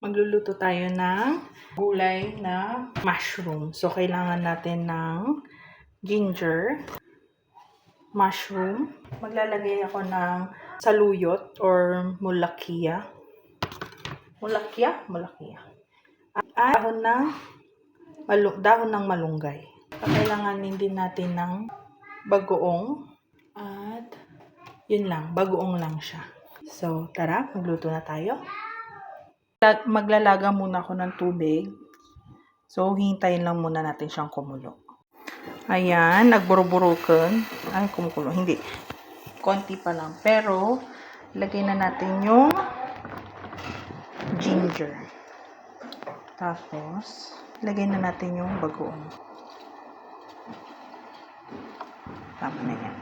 Magluluto tayo ng gulay na mushroom. So, kailangan natin ng ginger, mushroom. Maglalagay ako ng saluyot or mulakia. Mulakia. At dahon ng malunggay. Kailanganin din natin ng bagoong. At yun lang, bagoong lang siya. So, tara, magluto na tayo. Maglalaga muna ako ng tubig. So, hintayin lang muna natin siyang kumulo. Ayan, nagburuburukan. Ay, kumukulo. Hindi. Konti pa lang. Pero, lagay na natin yung ginger. Tapos, lagay na natin yung bagoong. Tama na yan.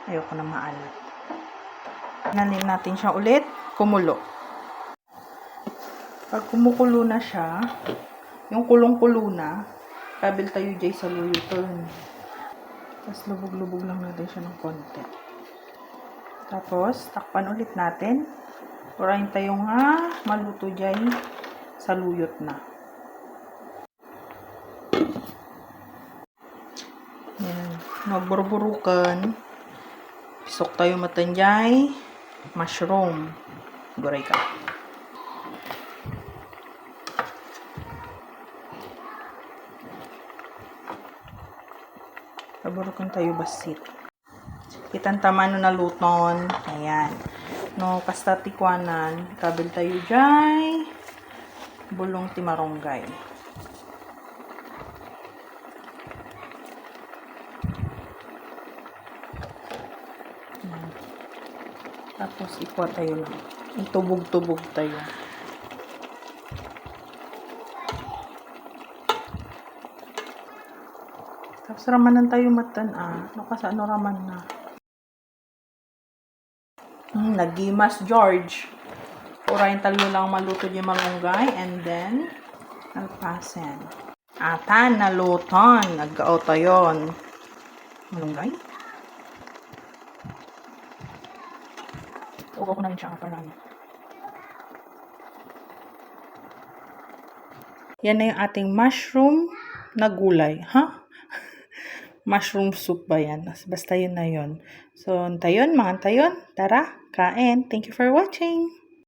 Ayoko na maalat. Nanin natin siya ulit. Kumulo. Pag kumukulo na siya, yung kulong-kulo na, kabil tayo dyan sa luyuton. Tapos lubog-lubog lang natin siya ng konti. Tapos, takpan ulit natin. Urahin tayo nga maluto dyan sa luyot na. Yan. Magburuburukan. Pisok tayo matanjay. Mushroom. Guray ka. Paburukan tayo basit. Kitan taman no naluton. Ayan. No kastatikwanan. Kabil tayo jay. Bulong timaronggay. Ayan. Tapos ikwa tayo lang. Itubog-tubog tayo. Tapos ramanan tayo matan no kasi ano raman na. Nagimas George. Urayin tayo lang maluto yung malunggay and then alpasen. Atan naluton. Nagkao tayo. Malunggay. Ugo ko na rin siya kaparang. Yan na yung ating mushroom na gulay. Mushroom soup ba yan? Basta yun na yun. So, tayon, mga tayon. Tara, kain. Thank you for watching.